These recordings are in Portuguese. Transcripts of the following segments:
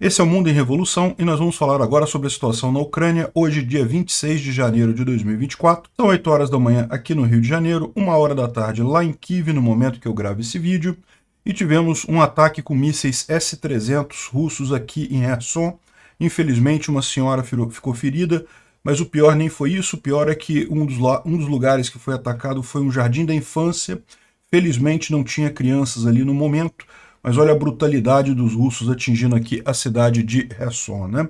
Esse é o Mundo em Revolução e nós vamos falar agora sobre a situação na Ucrânia, hoje dia 26 de janeiro de 2024. São 8 horas da manhã aqui no Rio de Janeiro, 1 hora da tarde lá em Kiev, no momento que eu gravo esse vídeo, e tivemos um ataque com mísseis S-300 russos aqui em Kherson. Infelizmente uma senhora ficou ferida, mas o pior nem foi isso, o pior é que um dos lugares que foi atacado foi um jardim da infância. Felizmente não tinha crianças ali no momento, mas olha a brutalidade dos russos atingindo aqui a cidade de Kherson, né?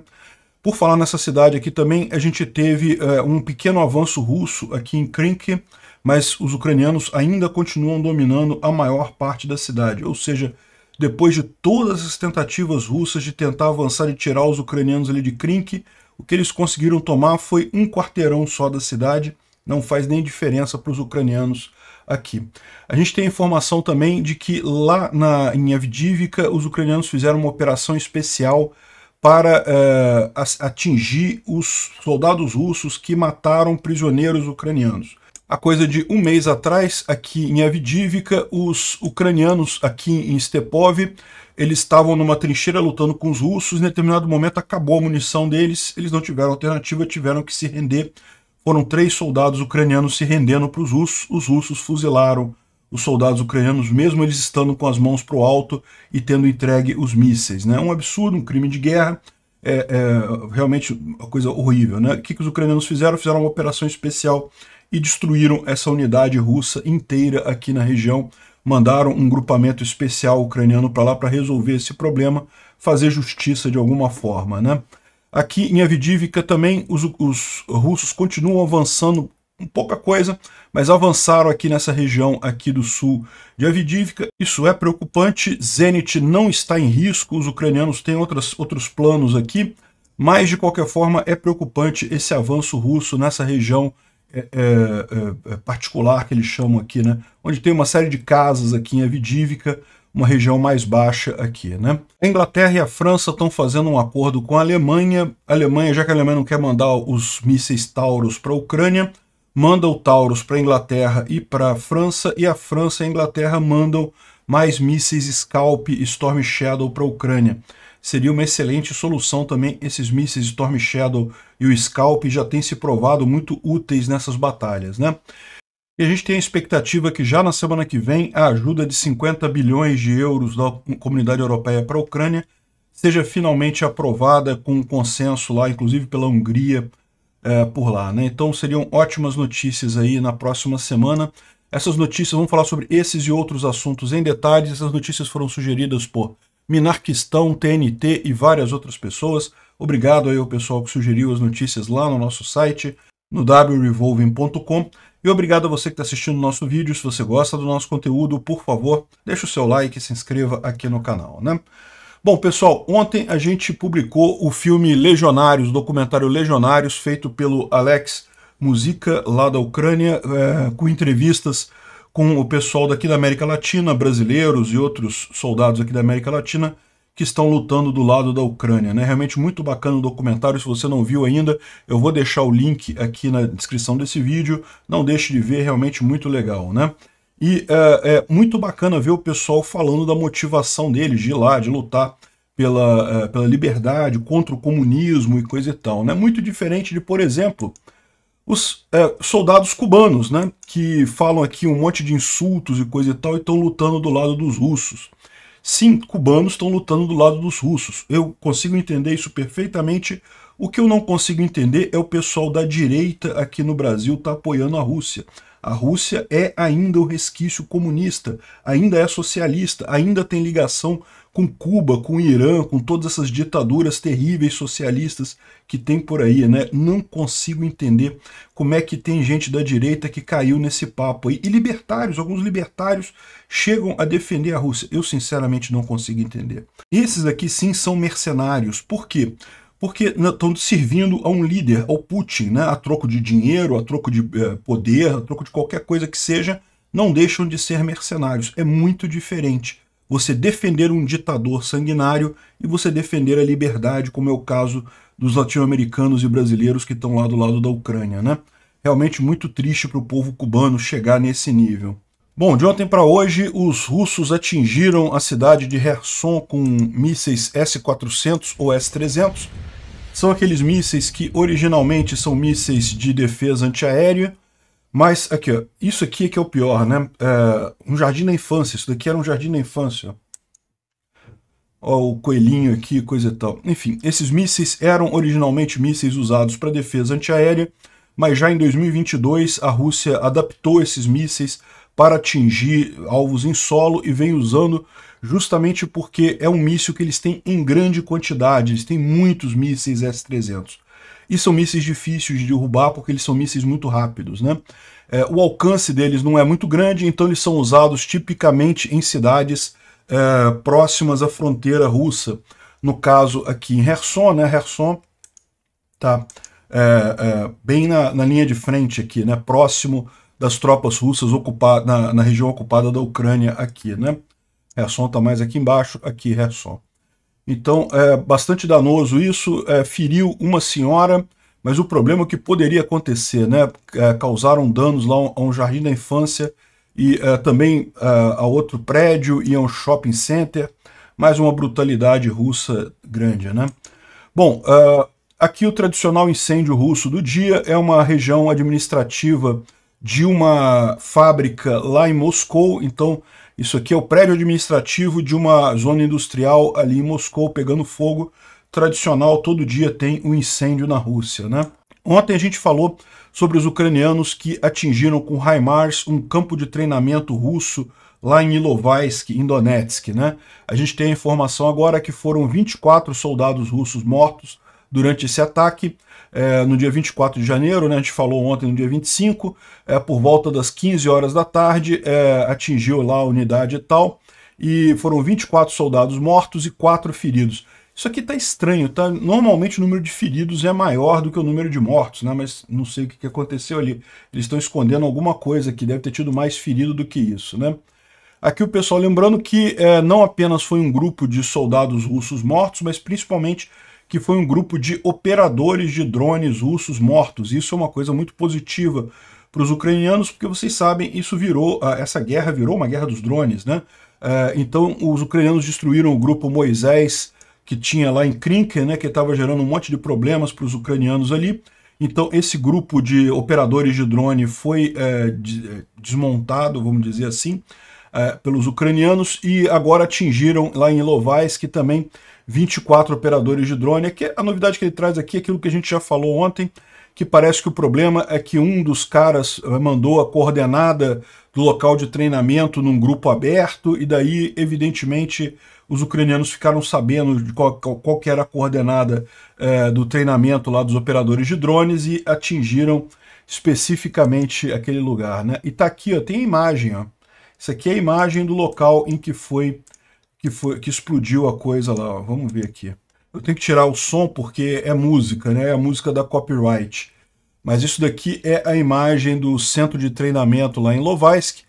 Por falar nessa cidade aqui também, a gente teve um pequeno avanço russo aqui em Krynk, mas os ucranianos ainda continuam dominando a maior parte da cidade, ou seja, depois de todas as tentativas russas de tentar avançar e tirar os ucranianos ali de Krynk, o que eles conseguiram tomar foi um quarteirão só da cidade, não faz nem diferença para os ucranianos aqui. A gente tem informação também de que lá em Avdiivka os ucranianos fizeram uma operação especial para atingir os soldados russos que mataram prisioneiros ucranianos. Há coisa de um mês atrás, aqui em Avdiivka, os ucranianos aqui em Stepov, eles estavam numa trincheira lutando com os russos, em determinado momento acabou a munição deles, eles não tiveram alternativa, tiveram que se render. Foram 3 soldados ucranianos se rendendo para os russos fuzilaram os soldados ucranianos, mesmo eles estando com as mãos para o alto e tendo entregue os mísseis, né? Um absurdo, um crime de guerra, realmente uma coisa horrível, né? O que os ucranianos fizeram? Fizeram uma operação especial e destruíram essa unidade russa inteira aqui na região, mandaram um grupamento especial ucraniano para lá para resolver esse problema, fazer justiça de alguma forma, né? Aqui em Avdiivka também os russos continuam avançando pouca coisa, mas avançaram aqui nessa região aqui do sul de Avdiivka. Isso é preocupante, Zenit não está em risco, os ucranianos têm outros planos aqui, mas de qualquer forma é preocupante esse avanço russo nessa região particular que eles chamam aqui, né? Onde tem uma série de casas aqui em Avdiivka, uma região mais baixa aqui, né? A Inglaterra e a França estão fazendo um acordo com a Alemanha. A Alemanha, já que a Alemanha não quer mandar os mísseis Taurus para a Ucrânia, manda o Taurus para a Inglaterra e para a França, e a França e a Inglaterra mandam mais mísseis Scalp e Storm Shadow para a Ucrânia. Seria uma excelente solução também, esses mísseis Storm Shadow e o Scalp já têm se provado muito úteis nessas batalhas, né? E a gente tem a expectativa que já na semana que vem a ajuda de 50 bilhões de euros da Comunidade Europeia para a Ucrânia seja finalmente aprovada com um consenso lá, inclusive pela Hungria por lá, né? Então seriam ótimas notícias aí na próxima semana. Essas notícias, vamos falar sobre esses e outros assuntos em detalhes. Essas notícias foram sugeridas por Minarquistão, TNT e várias outras pessoas. Obrigado aí ao pessoal que sugeriu as notícias lá no nosso site, no wrevolving.com. E obrigado a você que está assistindo o nosso vídeo. Se você gosta do nosso conteúdo, por favor, deixe o seu like e se inscreva aqui no canal, né? Bom, pessoal, ontem a gente publicou o filme Legionários, o documentário Legionários, feito pelo Alex Muzyka, lá da Ucrânia, com entrevistas com o pessoal daqui da América Latina, brasileiros e outros soldados aqui da América Latina, que estão lutando do lado da Ucrânia, né? Realmente muito bacana o documentário. Se você não viu ainda, eu vou deixar o link aqui na descrição desse vídeo. Não deixe de ver, realmente muito legal, né? E é muito bacana ver o pessoal falando da motivação deles de ir lá, de lutar pela liberdade, contra o comunismo e coisa e tal, né? Muito diferente de, por exemplo, os soldados cubanos, né? Que falam aqui um monte de insultos e coisa e tal e estão lutando do lado dos russos. Sim, cubanos estão lutando do lado dos russos. Eu consigo entender isso perfeitamente. O que eu não consigo entender é o pessoal da direita aqui no Brasil tá apoiando a Rússia. A Rússia é ainda o resquício comunista, ainda é socialista, ainda tem ligação com Cuba, com o Irã, com todas essas ditaduras terríveis socialistas que tem por aí, né? Não consigo entender como é que tem gente da direita que caiu nesse papo aí. E libertários, alguns libertários chegam a defender a Rússia. Eu sinceramente não consigo entender. Esses aqui sim são mercenários. Por quê? Porque estão servindo a um líder, ao Putin, né? A troco de dinheiro, a troco de poder, a troco de qualquer coisa que seja, não deixam de ser mercenários. É muito diferente você defender um ditador sanguinário e você defender a liberdade, como é o caso dos latino-americanos e brasileiros que estão lá do lado da Ucrânia, né? Realmente muito triste para o povo cubano chegar nesse nível. Bom, de ontem para hoje, os russos atingiram a cidade de Kherson com mísseis S-400 ou S-300. São aqueles mísseis que originalmente são mísseis de defesa antiaérea, mas aqui, ó, isso aqui é que é o pior, né? Um jardim da infância, isso daqui era um jardim da infância. Ó, o coelhinho aqui, coisa e tal. Enfim, esses mísseis eram originalmente mísseis usados para defesa antiaérea, mas já em 2022 a Rússia adaptou esses mísseis para atingir alvos em solo e vem usando justamente porque é um míssil que eles têm em grande quantidade, eles têm muitos mísseis S-300. E são mísseis difíceis de derrubar porque eles são mísseis muito rápidos, né? O alcance deles não é muito grande, então eles são usados tipicamente em cidades próximas à fronteira russa. No caso aqui em Kherson, né? Kherson tá bem na linha de frente aqui, né? Próximo das tropas russas na região ocupada da Ucrânia aqui, né? Kherson está mais aqui embaixo, aqui Kherson. Então, é bastante danoso isso, feriu uma senhora, mas o problema que poderia acontecer, né? Causaram danos lá a um jardim da infância e também a outro prédio e a um shopping center, mais uma brutalidade russa grande, né? Bom, aqui o tradicional incêndio russo do dia é uma região administrativa de uma fábrica lá em Moscou. Então isso aqui é o prédio administrativo de uma zona industrial ali em Moscou pegando fogo. Tradicional, todo dia tem um incêndio na Rússia, né? Ontem a gente falou sobre os ucranianos que atingiram com HIMARS um campo de treinamento russo lá em Ilovaisk, em Donetsk, né? A gente tem a informação agora que foram 24 soldados russos mortos durante esse ataque, no dia 24 de janeiro, né, a gente falou ontem no dia 25, por volta das 15 horas da tarde, atingiu lá a unidade e tal, e foram 24 soldados mortos e 4 feridos. Isso aqui tá estranho, tá? Normalmente o número de feridos é maior do que o número de mortos, né? Mas não sei o que aconteceu ali. Eles estão escondendo alguma coisa que deve ter tido mais ferido do que isso, né? Aqui o pessoal lembrando que não apenas foi um grupo de soldados russos mortos, mas principalmente que foi um grupo de operadores de drones russos mortos. Isso é uma coisa muito positiva para os ucranianos, porque vocês sabem, essa guerra virou uma guerra dos drones, né? Então os ucranianos destruíram o grupo Moisés, que tinha lá em Krinken, né, que estava gerando um monte de problemas para os ucranianos ali. Então esse grupo de operadores de drone foi desmontado, vamos dizer assim, pelos ucranianos, e agora atingiram lá em Ilovaisk também 24 operadores de drone. Aqui, a novidade que ele traz aqui é aquilo que a gente já falou ontem, que parece que o problema é que um dos caras mandou a coordenada do local de treinamento num grupo aberto, e daí, evidentemente, os ucranianos ficaram sabendo de qual que era a coordenada do treinamento lá dos operadores de drones e atingiram especificamente aquele lugar, né? E tá aqui, ó, tem a imagem, ó. Isso aqui é a imagem do local em que explodiu a coisa lá, ó. Vamos ver aqui. Eu tenho que tirar o som porque é música, né? É a música da copyright. Mas isso daqui é a imagem do centro de treinamento lá em Ilovaisk.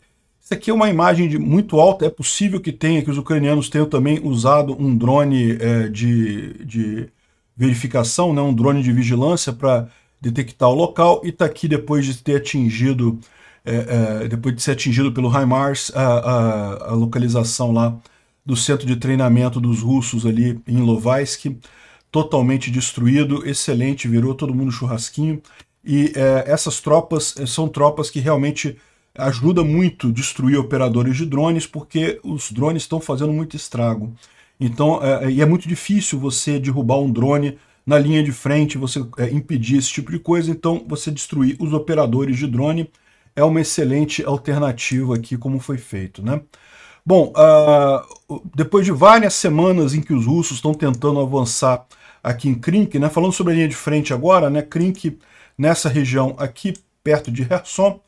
Isso aqui é uma imagem muito alta. É possível que os ucranianos tenham também usado um drone de verificação, né? Um drone de vigilância para detectar o local. E está aqui depois de ter atingido, depois de ser atingido pelo HIMARS, a localização lá do centro de treinamento dos russos ali em Ilovaisk, totalmente destruído, excelente, virou todo mundo churrasquinho. E essas tropas são tropas que realmente ajudam muito a destruir operadores de drones, porque os drones estão fazendo muito estrago. Então, e é muito difícil você derrubar um drone na linha de frente, você impedir esse tipo de coisa, então você destruir os operadores de drone é uma excelente alternativa aqui, como foi feito, né? Bom, depois de várias semanas em que os russos estão tentando avançar aqui em Krinken, né, falando sobre a linha de frente agora, né, Krinken, nessa região aqui, perto de Kherson,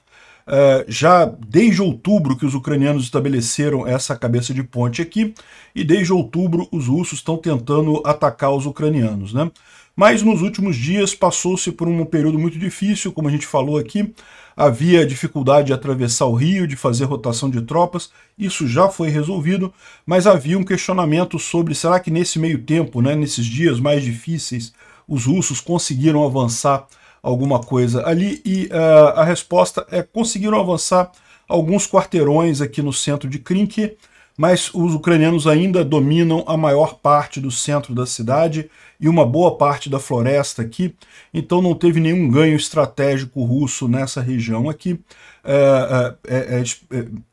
já desde outubro que os ucranianos estabeleceram essa cabeça de ponte aqui, e desde outubro os russos estão tentando atacar os ucranianos, né? Mas nos últimos dias passou-se por um período muito difícil, como a gente falou aqui, havia dificuldade de atravessar o rio, de fazer rotação de tropas, isso já foi resolvido, mas havia um questionamento sobre, será que nesse meio tempo, né, nesses dias mais difíceis, os russos conseguiram avançar alguma coisa ali? E a resposta é conseguiram avançar alguns quarteirões aqui no centro de Krinky, mas os ucranianos ainda dominam a maior parte do centro da cidade e uma boa parte da floresta aqui, então não teve nenhum ganho estratégico russo nessa região aqui.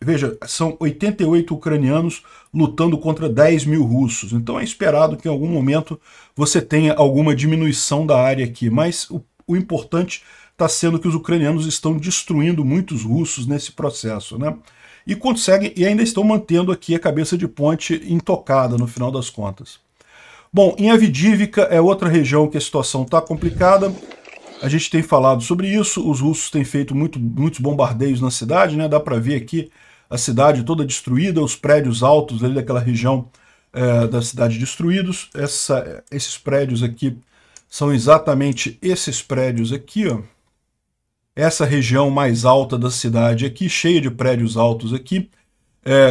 Veja, são 88 ucranianos lutando contra 10 mil russos, então é esperado que em algum momento você tenha alguma diminuição da área aqui, mas o importante está sendo que os ucranianos estão destruindo muitos russos nesse processo, né? E conseguem, e ainda estão mantendo aqui a cabeça de ponte intocada no final das contas. Bom, em Avdiivka é outra região que a situação está complicada. A gente tem falado sobre isso, os russos têm feito muitos bombardeios na cidade, né? Dá para ver aqui a cidade toda destruída, os prédios altos ali daquela região da cidade destruídos. Esses prédios aqui são exatamente esses prédios aqui, ó. Essa região mais alta da cidade aqui, cheia de prédios altos aqui,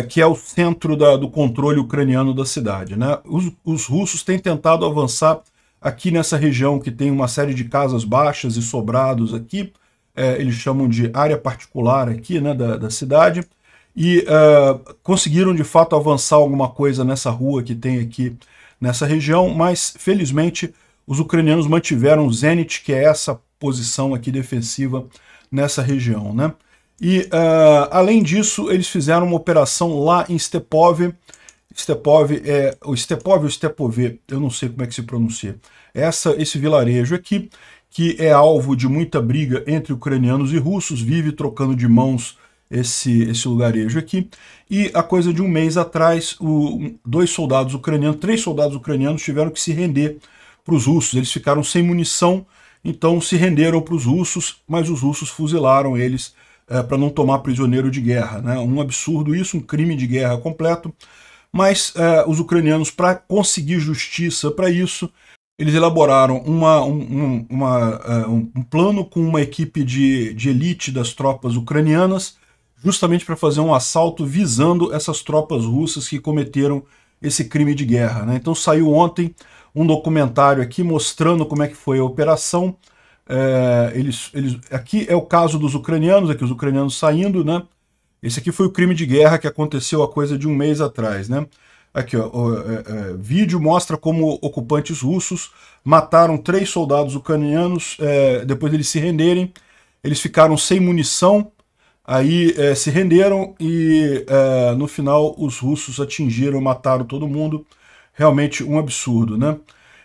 que é o centro do controle ucraniano da cidade, né? Os russos têm tentado avançar aqui nessa região que tem uma série de casas baixas e sobrados aqui, eles chamam de área particular aqui, né, da cidade, e conseguiram de fato avançar alguma coisa nessa rua que tem aqui nessa região, mas felizmente os ucranianos mantiveram o Zenit, que é essa posição aqui defensiva nessa região, né? E além disso, eles fizeram uma operação lá em Stepov. Stepov ou Stepove, eu não sei como é que se pronuncia. Esse vilarejo aqui, que é alvo de muita briga entre ucranianos e russos, vive trocando de mãos esse lugarejo aqui. E a coisa de um mês atrás, três soldados ucranianos tiveram que se render para os russos. Eles ficaram sem munição, então se renderam para os russos, mas os russos fuzilaram eles para não tomar prisioneiro de guerra, né? Um absurdo isso, um crime de guerra completo. Mas os ucranianos, para conseguir justiça para isso, eles elaboraram um plano com uma equipe de elite das tropas ucranianas, justamente para fazer um assalto visando essas tropas russas que cometeram esse crime de guerra, né? Então saiu ontem um documentário aqui mostrando como é que foi a operação. Aqui é o caso dos ucranianos, aqui os ucranianos saindo, né? Esse aqui foi o crime de guerra que aconteceu há coisa de um mês atrás, né? Aqui, ó, vídeo mostra como ocupantes russos mataram 3 soldados ucranianos depois deles se renderem. Eles ficaram sem munição, aí se renderam e no final os russos atingiram, mataram todo mundo. Realmente um absurdo, né?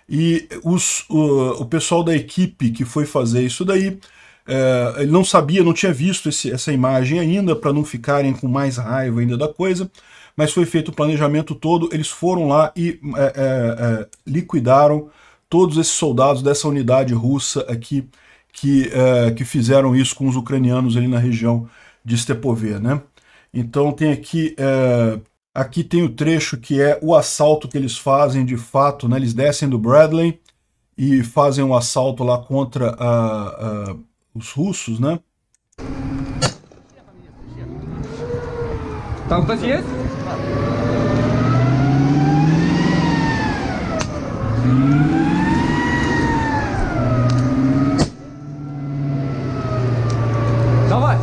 E o pessoal da equipe que foi fazer isso daí, ele não sabia, não tinha visto essa imagem ainda, para não ficarem com mais raiva ainda da coisa, mas foi feito o planejamento todo, eles foram lá e liquidaram todos esses soldados dessa unidade russa aqui, que fizeram isso com os ucranianos ali na região de Stepove, né? Então tem aqui... Aqui tem o trecho que é o assalto que eles fazem de fato, né? Eles descem do Bradley e fazem um assalto lá contra os russos, né? Там кто-то есть? Давай!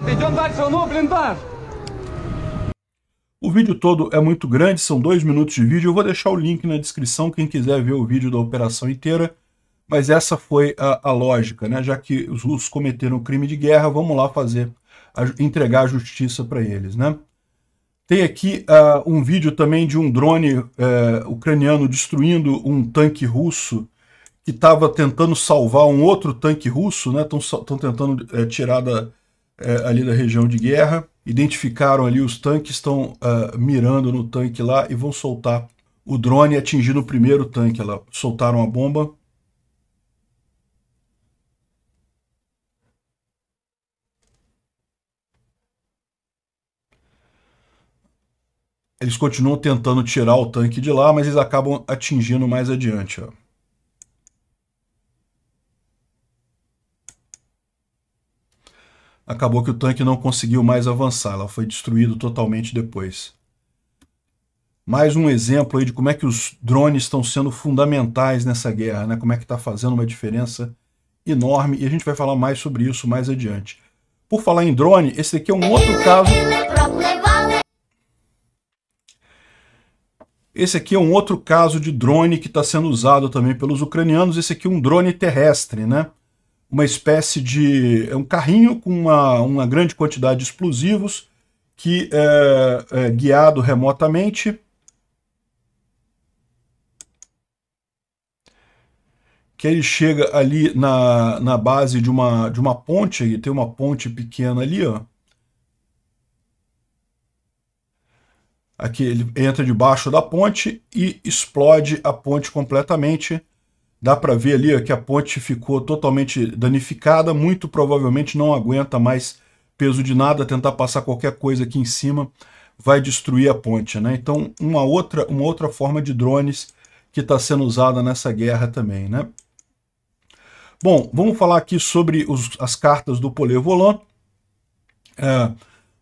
Идем дальше, ну, блиндаж! O vídeo todo é muito grande, são 2 minutos de vídeo. Eu vou deixar o link na descrição, quem quiser ver o vídeo da operação inteira. Mas essa foi a lógica, né? Já que os russos cometeram um crime de guerra, vamos lá entregar a justiça para eles, né? Tem aqui um vídeo também de um drone ucraniano destruindo um tanque russo que estava tentando salvar um outro tanque russo, né? Estão tentando tirar ali da região de guerra. Identificaram ali os tanques, estão mirando no tanque lá e vão soltar o drone atingindo o primeiro tanque lá. Soltaram a bomba. Eles continuam tentando tirar o tanque de lá, mas eles acabam atingindo mais adiante, ó. Acabou que o tanque não conseguiu mais avançar, ela foi destruído totalmente depois. Mais um exemplo aí de como é que os drones estão sendo fundamentais nessa guerra, né? Como é que está fazendo uma diferença enorme, e a gente vai falar mais sobre isso mais adiante. Por falar em drone, esse aqui é um outro caso. Esse aqui é um outro caso de drone que está sendo usado também pelos ucranianos. Esse aqui é um drone terrestre, né? Uma espécie de... é um carrinho com uma grande quantidade de explosivos que é guiado remotamente. Que ele chega ali na base de uma ponte, e tem uma ponte pequena ali, ó. Aqui ele entra debaixo da ponte e explode a ponte completamente. Dá para ver ali ó, que a ponte ficou totalmente danificada, muito provavelmente não aguenta mais peso de nada, tentar passar qualquer coisa aqui em cima vai destruir a ponte, né? Então uma outra forma de drones que está sendo usada nessa guerra também, né? Bom, vamos falar aqui sobre as cartas do Polevolan.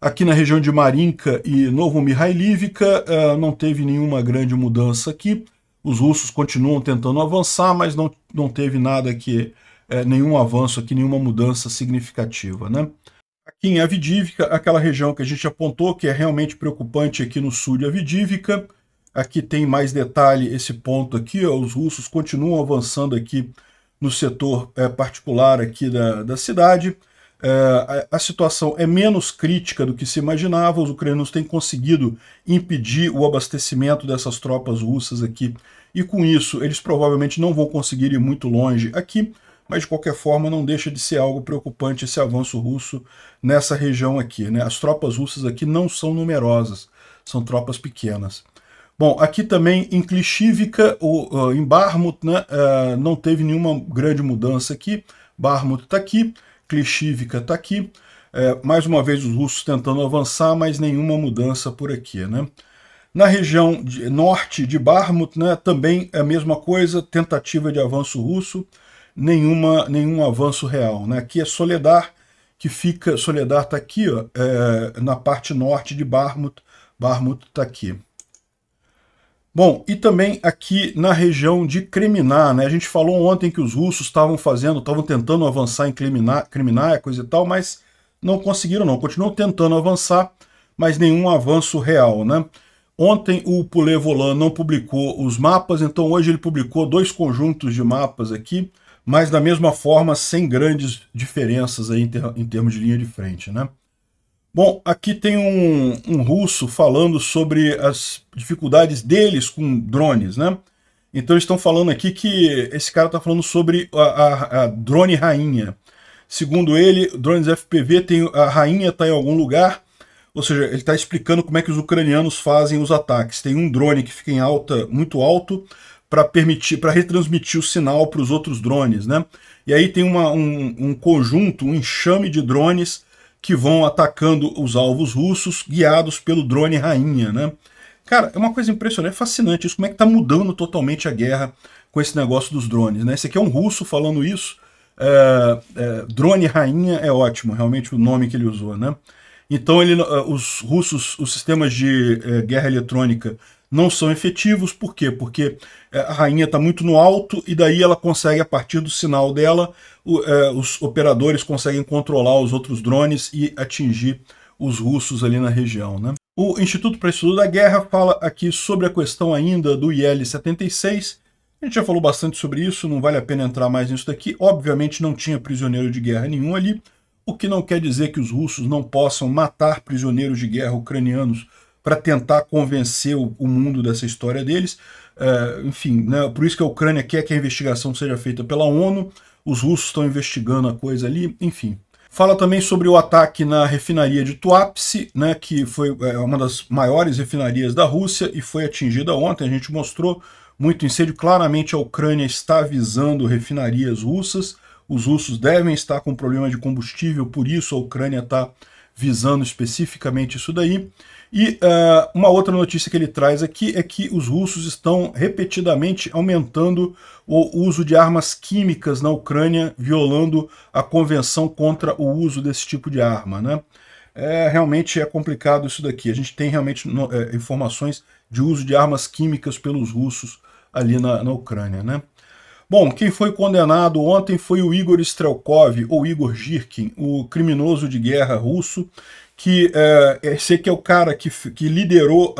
Aqui na região de Marinka e Novomihailivka não teve nenhuma grande mudança aqui. Os russos continuam tentando avançar, mas não teve nada aqui, nenhum avanço aqui, nenhuma mudança significativa, né? Aqui em Avdiivka, aquela região que a gente apontou, que é realmente preocupante aqui no sul de Avdiivka. Aqui tem mais detalhe esse ponto aqui, ó, os russos continuam avançando aqui no setor particular aqui da cidade. A situação é menos crítica do que se imaginava, os ucranianos têm conseguido impedir o abastecimento dessas tropas russas aqui, e com isso eles provavelmente não vão conseguir ir muito longe aqui, mas de qualquer forma não deixa de ser algo preocupante esse avanço russo nessa região aqui, né? As tropas russas aqui não são numerosas, são tropas pequenas. Bom, aqui também em Klishivka, em Bakhmut, né, não teve nenhuma grande mudança aqui. Bakhmut está aqui, Klishivka está aqui. Mais uma vez os russos tentando avançar, mas nenhuma mudança por aqui, né? Na região norte de Bakhmut, né, também é a mesma coisa, tentativa de avanço russo, nenhum avanço real, né? Aqui é Soledar, que fica... Soledar está aqui, ó, na parte norte de Bakhmut. Bakhmut está aqui. Bom, e também aqui na região de Kreminá, né? A gente falou ontem que os russos estavam tentando avançar em Kreminá, coisa e tal, mas não conseguiram não, continuam tentando avançar, mas nenhum avanço real, né? Ontem o Polevolan não publicou os mapas, então hoje ele publicou 2 conjuntos de mapas aqui, mas da mesma forma sem grandes diferenças aí em termos de linha de frente, né? Bom, aqui tem um russo falando sobre as dificuldades deles com drones, né? Então eles estão falando aqui que esse cara está falando sobre a drone rainha. Segundo ele, drones FPV, a rainha está em algum lugar, ou seja, ele está explicando como é que os ucranianos fazem os ataques. Tem um drone que fica em muito alto para retransmitir o sinal para os outros drones, né? E aí tem um conjunto, um enxame de drones que vão atacando os alvos russos, guiados pelo drone rainha, né? Cara, é uma coisa impressionante, é fascinante isso, como é que tá mudando totalmente a guerra com esse negócio dos drones, né? Esse aqui é um russo falando isso, drone rainha é ótimo, realmente o nome que ele usou, né? Então os russos, os sistemas de guerra eletrônica não são efetivos, por quê? Porque a rainha está muito no alto e daí ela consegue, a partir do sinal dela, os operadores conseguem controlar os outros drones e atingir os russos ali na região, né? O Instituto para Estudo da Guerra fala aqui sobre a questão ainda do IL-76. A gente já falou bastante sobre isso, não vale a pena entrar mais nisso daqui. Obviamente não tinha prisioneiro de guerra nenhum ali, o que não quer dizer que os russos não possam matar prisioneiros de guerra ucranianos para tentar convencer o mundo dessa história deles. Enfim, né, por isso que a Ucrânia quer que a investigação seja feita pela ONU, os russos estão investigando a coisa ali, enfim. Fala também sobre o ataque na refinaria de Tuapse, né, que foi uma das maiores refinarias da Rússia e foi atingida ontem, a gente mostrou muito incêndio. Claramente a Ucrânia está visando refinarias russas, os russos devem estar com problema de combustível, por isso a Ucrânia está visando especificamente isso daí. E uma outra notícia que ele traz aqui é que os russos estão repetidamente aumentando o uso de armas químicas na Ucrânia, violando a convenção contra o uso desse tipo de arma, né? Realmente é complicado isso daqui. A gente tem realmente informações de uso de armas químicas pelos russos ali na Ucrânia, né? Bom, quem foi condenado ontem foi o Igor Strelkov, ou Igor Girkin, o criminoso de guerra russo, que esse aqui é o cara que liderou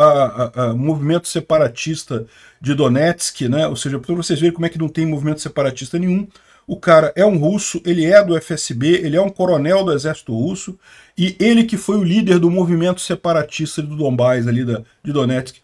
o movimento separatista de Donetsk, né? Ou seja, para vocês verem como é que não tem movimento separatista nenhum. O cara é um russo, ele é do FSB, ele é um coronel do exército russo, e ele que foi o líder do movimento separatista do Donbás, ali de Donetsk.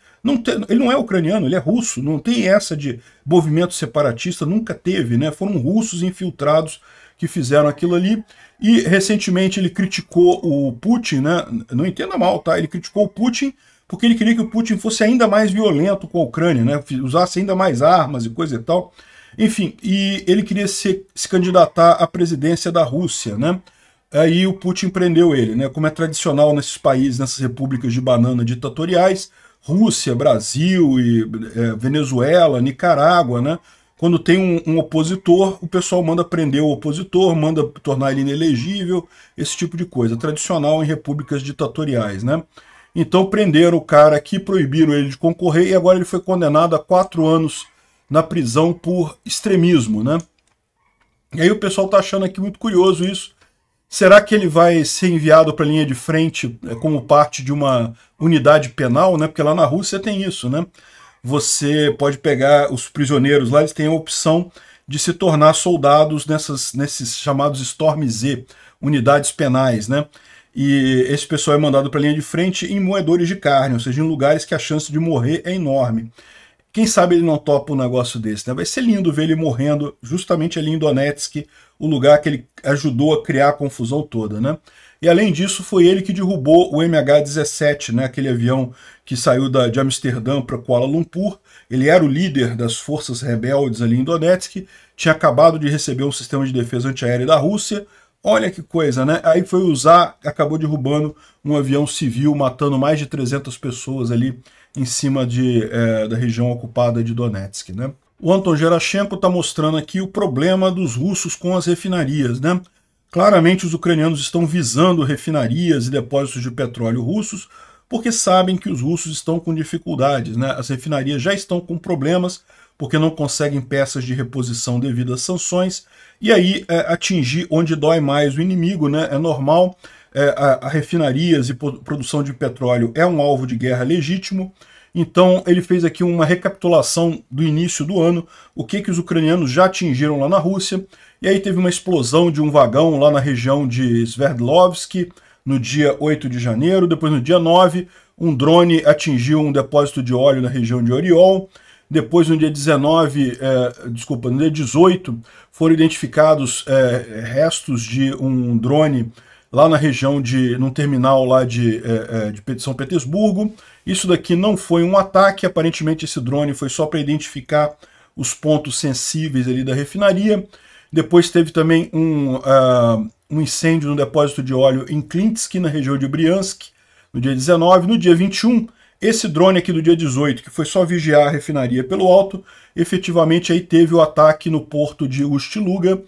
Ele não é ucraniano, ele é russo, não tem essa de movimento separatista, nunca teve, né? Foram russos infiltrados que fizeram aquilo ali, e recentemente ele criticou o Putin, né? Não entenda mal, tá? Ele criticou o Putin porque ele queria que o Putin fosse ainda mais violento com a Ucrânia, né? Usasse ainda mais armas e coisa e tal. Enfim, e ele queria se candidatar à presidência da Rússia, né? Aí o Putin prendeu ele, né? Como é tradicional nesses países, nessas repúblicas de banana ditatoriais, Rússia, Brasil, e Venezuela, Nicarágua, né? Quando tem um opositor, o pessoal manda prender o opositor, manda tornar ele inelegível, esse tipo de coisa, tradicional em repúblicas ditatoriais, né? Então prenderam o cara aqui, proibiram ele de concorrer, e agora ele foi condenado a 4 anos na prisão por extremismo, né? E aí o pessoal tá achando aqui muito curioso isso. Será que ele vai ser enviado para a linha de frente como parte de uma unidade penal, né? Porque lá na Rússia tem isso, né? Você pode pegar os prisioneiros lá, eles têm a opção de se tornar soldados nesses chamados Storm Z, unidades penais, né? E esse pessoal é mandado para a linha de frente em moedores de carne, ou seja, em lugares que a chance de morrer é enorme. Quem sabe ele não topa um negócio desse, né? Vai ser lindo ver ele morrendo justamente ali em Donetsk, o lugar que ele ajudou a criar a confusão toda, né? E além disso, foi ele que derrubou o MH17, né? Aquele avião que saiu de Amsterdã para Kuala Lumpur. Ele era o líder das forças rebeldes ali em Donetsk, tinha acabado de receber um sistema de defesa antiaérea da Rússia. Olha que coisa, né? Aí foi usar, acabou derrubando um avião civil, matando mais de 300 pessoas ali em cima da região ocupada de Donetsk, né? O Anton Gerashenko está mostrando aqui o problema dos russos com as refinarias, né? Claramente os ucranianos estão visando refinarias e depósitos de petróleo russos porque sabem que os russos estão com dificuldades, né? As refinarias já estão com problemas porque não conseguem peças de reposição devido às sanções, e aí atingir onde dói mais o inimigo, né? É normal. A refinarias e produção de petróleo é um alvo de guerra legítimo. Então ele fez aqui uma recapitulação do início do ano, o que os ucranianos já atingiram lá na Rússia, e aí teve uma explosão de um vagão lá na região de Sverdlovsk no dia 8 de janeiro, depois no dia 9, um drone atingiu um depósito de óleo na região de Oriol, depois no dia 18, foram identificados restos de um drone lá na região num terminal lá de São Petersburgo. Isso daqui não foi um ataque, aparentemente esse drone foi só para identificar os pontos sensíveis ali da refinaria. Depois teve também um incêndio no depósito de óleo em Klinsk, na região de Briansk, no dia 19. No dia 21, esse drone aqui do dia 18, que foi só vigiar a refinaria pelo alto, efetivamente aí teve o ataque no porto de Ust-Luga,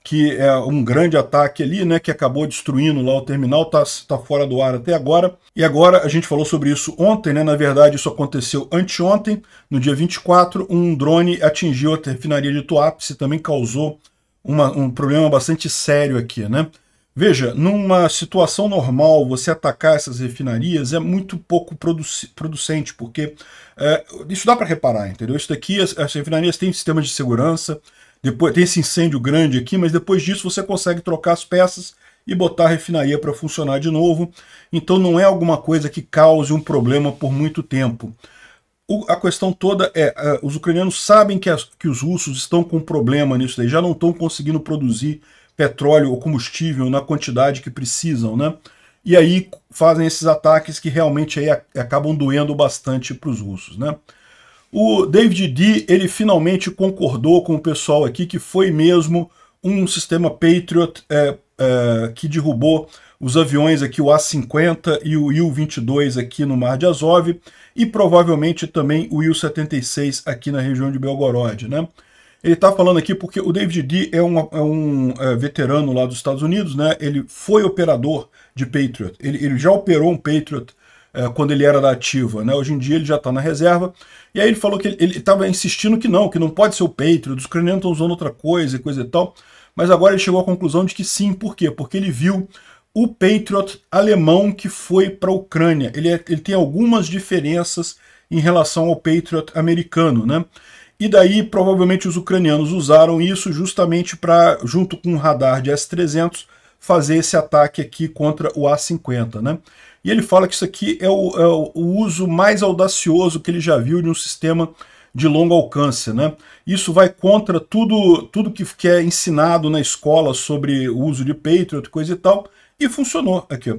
que é um grande ataque ali, né, que acabou destruindo lá o terminal, tá fora do ar até agora. E agora, a gente falou sobre isso ontem, né, na verdade isso aconteceu anteontem, no dia 24, um drone atingiu a refinaria de Tuapse, também causou um problema bastante sério aqui, né. Veja, numa situação normal, você atacar essas refinarias é muito pouco producente, porque isso dá para reparar, entendeu? Isso daqui, as refinarias têm sistemas de segurança, depois tem esse incêndio grande aqui, mas depois disso você consegue trocar as peças e botar a refinaria para funcionar de novo. Então não é alguma coisa que cause um problema por muito tempo. A questão toda os ucranianos sabem que os russos estão com problema nisso daí, já não estão conseguindo produzir petróleo ou combustível na quantidade que precisam, né? E aí fazem esses ataques que realmente aí acabam doendo bastante para os russos, né? O David D, ele finalmente concordou com o pessoal aqui que foi mesmo um sistema Patriot que derrubou os aviões aqui, o A-50 e o Il-22 aqui no Mar de Azov, e provavelmente também o Il-76 aqui na região de Belgorod, né? Ele está falando aqui porque o David D é um veterano lá dos Estados Unidos, né? Ele foi operador de Patriot. Ele já operou um Patriot quando ele era da ativa, né? Hoje em dia ele já está na reserva. E aí ele falou que ele estava insistindo que não pode ser o Patriot, os ucranianos estão usando outra coisa e tal. Mas agora ele chegou à conclusão de que sim. Por quê? Porque ele viu o Patriot alemão que foi para a Ucrânia. Ele tem algumas diferenças em relação ao Patriot americano, né? E daí, provavelmente, os ucranianos usaram isso justamente para, junto com um radar de S-300, fazer esse ataque aqui contra o A-50, né? E ele fala que isso aqui é o uso mais audacioso que ele já viu de um sistema de longo alcance, né? Isso vai contra tudo que é ensinado na escola sobre o uso de Patriot, coisa e tal, e funcionou aqui, ó.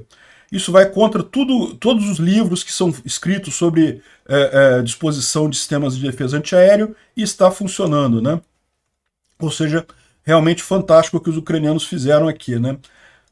Isso vai contra todos os livros que são escritos sobre disposição de sistemas de defesa antiaéreo, e está funcionando, né? Ou seja, realmente fantástico o que os ucranianos fizeram aqui, né?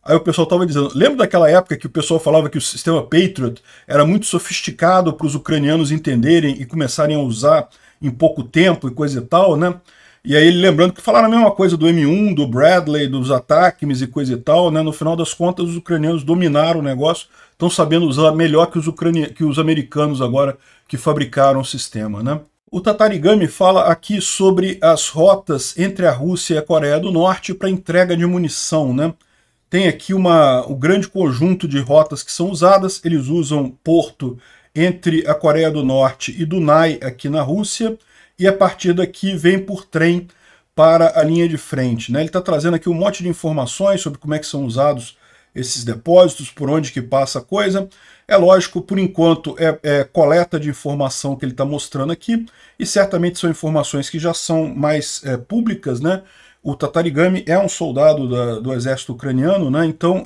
Aí o pessoal estava dizendo, lembra daquela época que o pessoal falava que o sistema Patriot era muito sofisticado para os ucranianos entenderem e começarem a usar em pouco tempo e coisa e tal, né? E aí, lembrando que falaram a mesma coisa do M1, do Bradley, dos ATACMS e coisa e tal, né? No final das contas, os ucranianos dominaram o negócio, estão sabendo usar melhor que os americanos agora que fabricaram o sistema, né? O Tatarigami fala aqui sobre as rotas entre a Rússia e a Coreia do Norte para entrega de munição, né? Tem aqui um grande conjunto de rotas que são usadas, eles usam porto entre a Coreia do Norte e Dunai aqui na Rússia, e a partir daqui vem por trem para a linha de frente, né? Ele está trazendo aqui um monte de informações sobre como é que são usados esses depósitos, por onde que passa a coisa. É lógico, por enquanto, é coleta de informação que ele está mostrando aqui, e certamente são informações que já são mais públicas, né? O Tatarigami é um soldado do exército ucraniano, né? Então,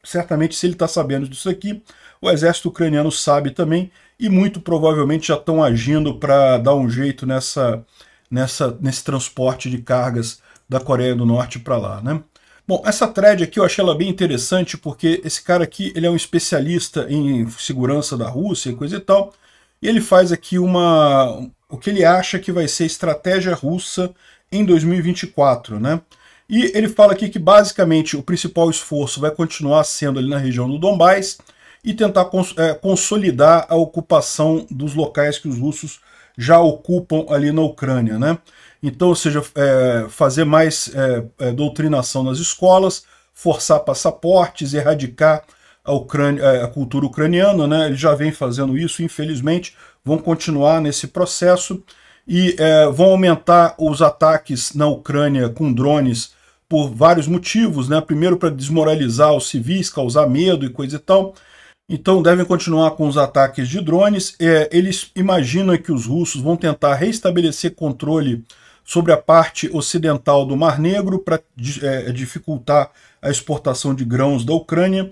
certamente, se ele está sabendo disso aqui, o exército ucraniano sabe também, e muito provavelmente já estão agindo para dar um jeito nesse transporte de cargas da Coreia do Norte para lá, né? Bom, essa thread aqui eu achei ela bem interessante, porque esse cara aqui ele é um especialista em segurança da Rússia e coisa e tal, e ele faz aqui o que ele acha que vai ser a estratégia russa em 2024, né? E ele fala aqui que basicamente o principal esforço vai continuar sendo ali na região do Donbás, e tentar consolidar a ocupação dos locais que os russos já ocupam ali na Ucrânia, né? Então, ou seja, fazer mais doutrinação nas escolas, forçar passaportes, erradicar a cultura ucraniana, né? Eles já vêm fazendo isso, infelizmente, vão continuar nesse processo e vão aumentar os ataques na Ucrânia com drones por vários motivos, né? Primeiro, para desmoralizar os civis, causar medo e coisa e tal. Então devem continuar com os ataques de drones. Eles imaginam que os russos vão tentar restabelecer controle sobre a parte ocidental do Mar Negro para dificultar a exportação de grãos da Ucrânia.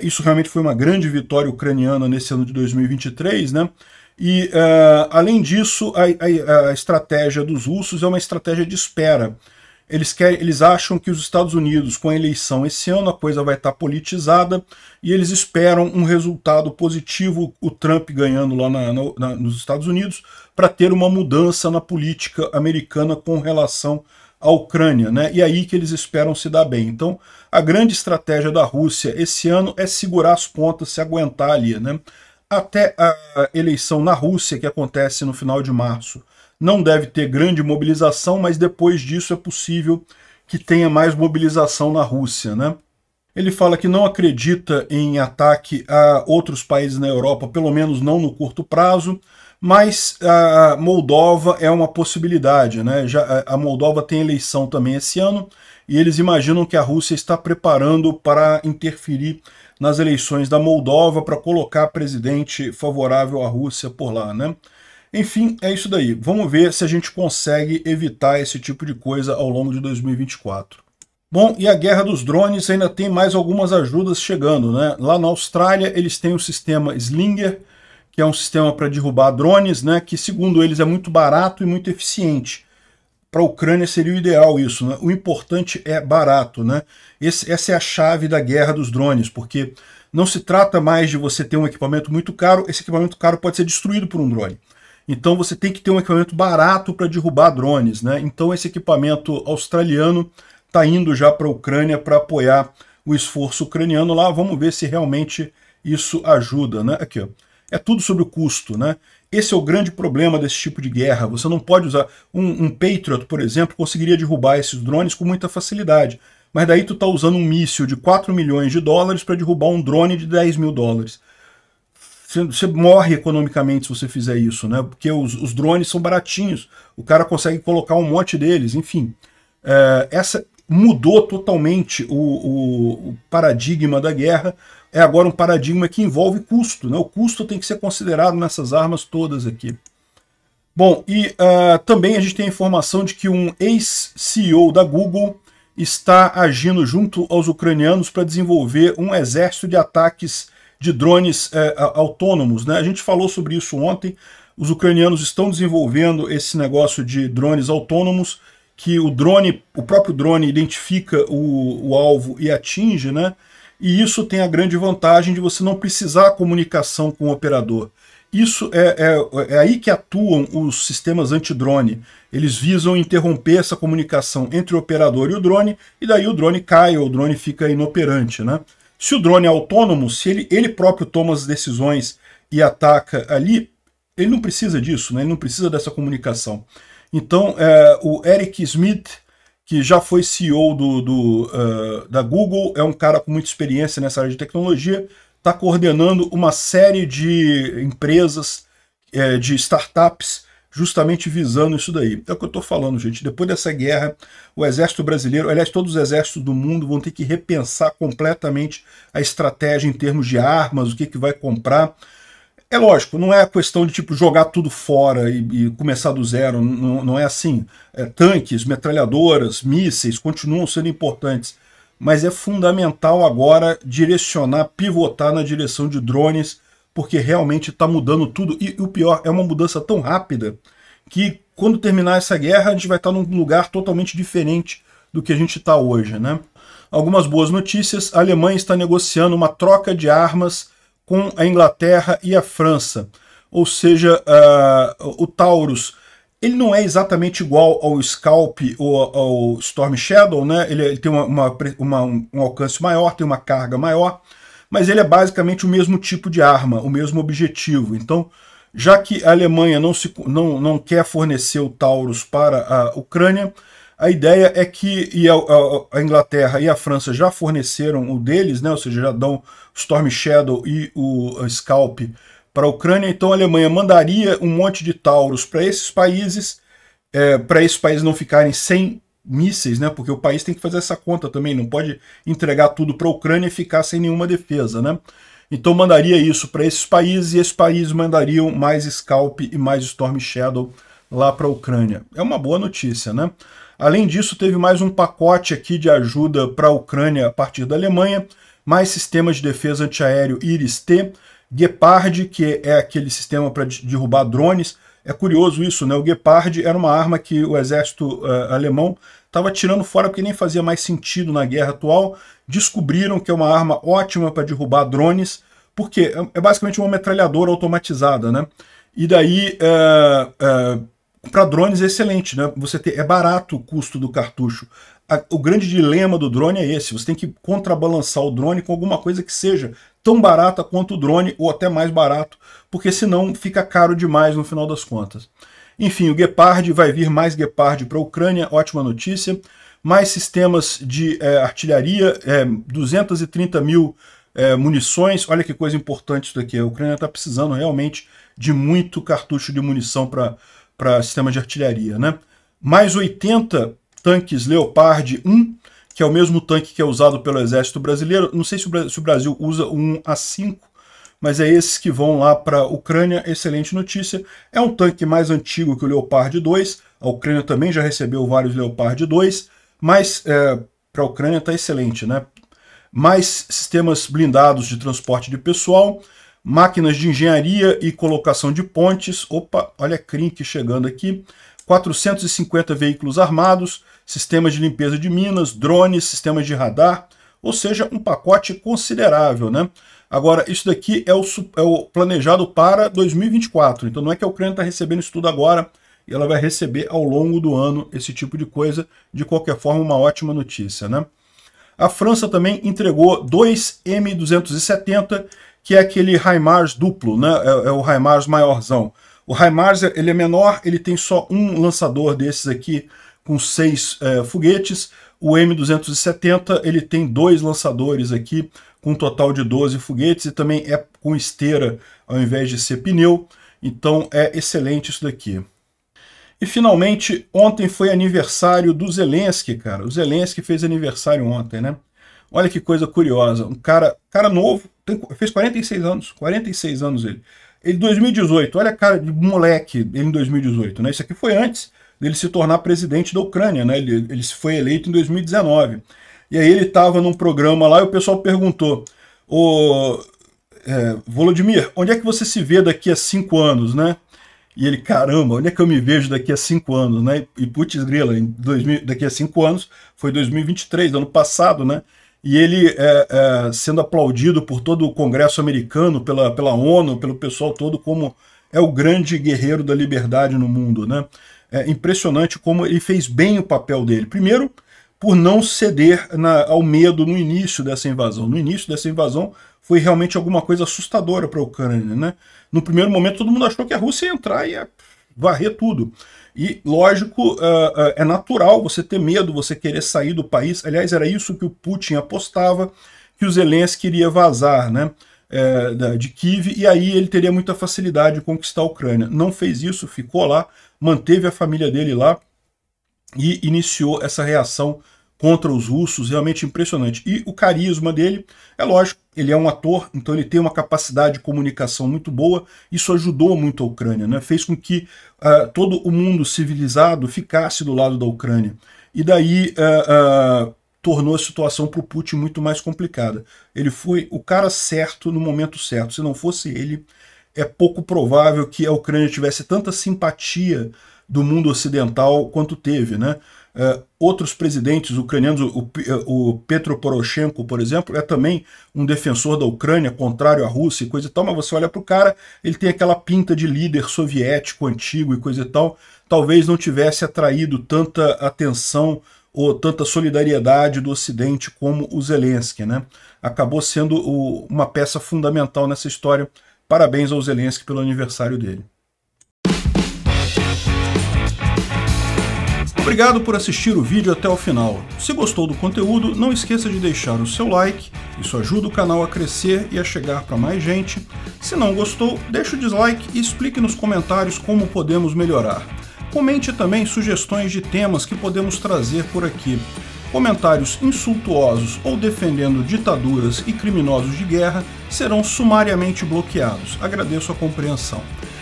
Isso realmente foi uma grande vitória ucraniana nesse ano de 2023, né? E, além disso, a estratégia dos russos é uma estratégia de espera. Eles acham que os Estados Unidos, com a eleição esse ano, a coisa vai estar politizada, e eles esperam um resultado positivo, o Trump ganhando lá nos Estados Unidos, para ter uma mudança na política americana com relação à Ucrânia, né? E aí que eles esperam se dar bem. Então, a grande estratégia da Rússia esse ano é segurar as pontas, se aguentar ali, né? Até a eleição na Rússia, que acontece no final de março, não deve ter grande mobilização, mas depois disso é possível que tenha mais mobilização na Rússia, né? Ele fala que não acredita em ataque a outros países na Europa, pelo menos não no curto prazo, mas a Moldova é uma possibilidade, né? A Moldova tem eleição também esse ano, e eles imaginam que a Rússia está preparando para interferir nas eleições da Moldova para colocar presidente favorável à Rússia por lá, né? Enfim, é isso daí. Vamos ver se a gente consegue evitar esse tipo de coisa ao longo de 2024. Bom, e a guerra dos drones ainda tem mais algumas ajudas chegando, né? Lá na Austrália eles têm o sistema Slinger, que é um sistema para derrubar drones, né? Que segundo eles é muito barato e muito eficiente. Para a Ucrânia seria o ideal isso, né? O importante é barato, né? Essa é a chave da guerra dos drones, porque não se trata mais de você ter um equipamento muito caro, esse equipamento caro pode ser destruído por um drone. Então você tem que ter um equipamento barato para derrubar drones, né? Então esse equipamento australiano está indo já para a Ucrânia para apoiar o esforço ucraniano lá. Vamos ver se realmente isso ajuda, né? Aqui, ó. É tudo sobre o custo, né? Esse é o grande problema desse tipo de guerra. Você não pode usar... Um Patriot, por exemplo, conseguiria derrubar esses drones com muita facilidade. Mas daí tu tá usando um míssil de 4 milhões de dólares para derrubar um drone de 10 mil dólares. Você morre economicamente se você fizer isso, né? Porque os drones são baratinhos. O cara consegue colocar um monte deles, enfim. Essa mudou totalmente o paradigma da guerra. É agora um paradigma que envolve custo, né? O custo tem que ser considerado nessas armas todas aqui. Bom, e também a gente tem a informação de que um ex-CEO da Google está agindo junto aos ucranianos para desenvolver um exército de ataques de drones autônomos, né? A gente falou sobre isso ontem. Os ucranianos estão desenvolvendo esse negócio de drones autônomos, que o próprio drone identifica o alvo e atinge, né? E isso tem a grande vantagem de você não precisar comunicação com o operador. Isso é aí que atuam os sistemas antidrone. Eles visam interromper essa comunicação entre o operador e o drone, e daí o drone cai ou o drone fica inoperante, né? Se o drone é autônomo, se ele próprio toma as decisões e ataca ali, ele não precisa disso, né? Ele não precisa dessa comunicação. Então, o Eric Schmidt, que já foi CEO da Google, é um cara com muita experiência nessa área de tecnologia, está coordenando uma série de empresas, de startups, justamente visando isso daí. É o que eu estou falando, gente. Depois dessa guerra, o exército brasileiro, aliás, todos os exércitos do mundo vão ter que repensar completamente a estratégia em termos de armas, o que vai comprar. É lógico, não é a questão de tipo jogar tudo fora e começar do zero, não é assim. Tanques, metralhadoras, mísseis continuam sendo importantes, mas é fundamental agora direcionar, pivotar na direção de drones, porque realmente está mudando tudo, e o pior, é uma mudança tão rápida que quando terminar essa guerra a gente vai estar num lugar totalmente diferente do que a gente está hoje, né? Algumas boas notícias: a Alemanha está negociando uma troca de armas com a Inglaterra e a França, ou seja, o Taurus, ele não é exatamente igual ao Scalp ou ao Storm Shadow, né? Ele tem um alcance maior, tem uma carga maior, mas ele é basicamente o mesmo tipo de arma, o mesmo objetivo. Então, já que a Alemanha não quer fornecer o Taurus para a Ucrânia, a ideia é que a Inglaterra e a França já forneceram o deles, né? Ou seja, já dão o Storm Shadow e o Scalp para a Ucrânia. Então a Alemanha mandaria um monte de Taurus para esses países não ficarem sem mísseis, né? Porque o país tem que fazer essa conta também, não pode entregar tudo para a Ucrânia e ficar sem nenhuma defesa, né? Então mandaria isso para esses países, e esses países mandariam mais Scalp e mais Storm Shadow lá para a Ucrânia. É uma boa notícia, né? Além disso, teve mais um pacote aqui de ajuda para a Ucrânia a partir da Alemanha, mais sistemas de defesa antiaéreo Iris-T, Gepard, que é aquele sistema para derrubar drones. É curioso isso, né? O Gepard era uma arma que o exército alemão estava tirando fora porque nem fazia mais sentido na guerra atual. Descobriram que é uma arma ótima para derrubar drones, porque é basicamente uma metralhadora automatizada, né? E daí, para drones é excelente, né? É barato o custo do cartucho. O grande dilema do drone é esse: você tem que contrabalançar o drone com alguma coisa que seja tão barata quanto o drone, ou até mais barato, porque senão fica caro demais no final das contas. Enfim, o Gepard, vai vir mais Gepard para a Ucrânia, ótima notícia. Mais sistemas de artilharia, 230 mil munições. Olha que coisa importante isso daqui. A Ucrânia está precisando realmente de muito cartucho de munição para sistemas de artilharia, né? Mais 80 tanques Leopard 1, que é o mesmo tanque que é usado pelo Exército Brasileiro. Não sei se o Brasil usa o 1A5, mas é esses que vão lá para a Ucrânia. Excelente notícia. É um tanque mais antigo que o Leopard 2. A Ucrânia também já recebeu vários Leopard 2, mas para a Ucrânia está excelente, né? Mais sistemas blindados de transporte de pessoal, máquinas de engenharia e colocação de pontes. Opa, olha a Krink chegando aqui. 450 veículos armados, sistemas de limpeza de minas, drones, sistemas de radar, ou seja, um pacote considerável, né? Agora, isso daqui é o planejado para 2024, então não é que a Ucrânia está recebendo isso tudo agora, e ela vai receber ao longo do ano esse tipo de coisa. De qualquer forma, uma ótima notícia, né? A França também entregou 2 M270, que é aquele HIMARS duplo, né? É o HIMARS maiorzão. O HIMARS ele é menor, ele tem só um lançador desses aqui, com 6 foguetes. O M270 ele tem 2 lançadores aqui, com um total de 12 foguetes, e também é com esteira ao invés de ser pneu. Então é excelente isso daqui. E finalmente, ontem foi aniversário do Zelensky, cara. O Zelensky fez aniversário ontem, né? Olha que coisa curiosa. Um cara novo, fez 46 anos ele. Ele em 2018, olha a cara de moleque ele em 2018, né? Isso aqui foi antes dele se tornar presidente da Ucrânia, né? Ele foi eleito em 2019. E aí ele estava num programa lá e o pessoal perguntou: Volodymyr, onde é que você se vê daqui a 5 anos, né? E ele, caramba, onde é que eu me vejo daqui a 5 anos, né? E putz grila, daqui a 5 anos, foi 2023, ano passado, né? E ele sendo aplaudido por todo o Congresso americano, pela ONU, pelo pessoal todo, como é o grande guerreiro da liberdade no mundo, né? É impressionante como ele fez bem o papel dele. Primeiro, por não ceder ao medo no início dessa invasão. No início dessa invasão foi realmente alguma coisa assustadora para a Ucrânia, né? No primeiro momento todo mundo achou que a Rússia ia entrar e ia varrer tudo. E, lógico, é natural você ter medo, você querer sair do país. Aliás, era isso que o Putin apostava, que o Zelensky queria vazar, né, de Kiev, e aí ele teria muita facilidade de conquistar a Ucrânia. Não fez isso, ficou lá, manteve a família dele lá e iniciou essa reação contra os russos, realmente impressionante. E o carisma dele, é lógico, ele é um ator, então ele tem uma capacidade de comunicação muito boa, isso ajudou muito a Ucrânia, né? Fez com que todo o mundo civilizado ficasse do lado da Ucrânia. E daí tornou a situação para o Putin muito mais complicada. Ele foi o cara certo no momento certo. Se não fosse ele, é pouco provável que a Ucrânia tivesse tanta simpatia do mundo ocidental quanto teve, né? Outros presidentes ucranianos, o Petro Poroshenko, por exemplo, é também um defensor da Ucrânia, contrário à Rússia e coisa e tal, mas você olha para o cara, ele tem aquela pinta de líder soviético antigo e coisa e tal, talvez não tivesse atraído tanta atenção ou tanta solidariedade do Ocidente como o Zelensky, né? Acabou sendo uma peça fundamental nessa história. Parabéns ao Zelensky pelo aniversário dele. Obrigado por assistir o vídeo até o final. Se gostou do conteúdo, não esqueça de deixar o seu like, isso ajuda o canal a crescer e a chegar para mais gente. Se não gostou, deixe o dislike e explique nos comentários como podemos melhorar. Comente também sugestões de temas que podemos trazer por aqui. Comentários insultuosos ou defendendo ditaduras e criminosos de guerra serão sumariamente bloqueados. Agradeço a compreensão.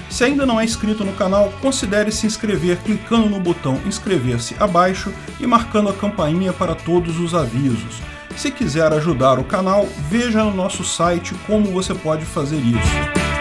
Se ainda não é inscrito no canal, considere se inscrever clicando no botão inscrever-se abaixo e marcando a campainha para todos os avisos. Se quiser ajudar o canal, veja no nosso site como você pode fazer isso.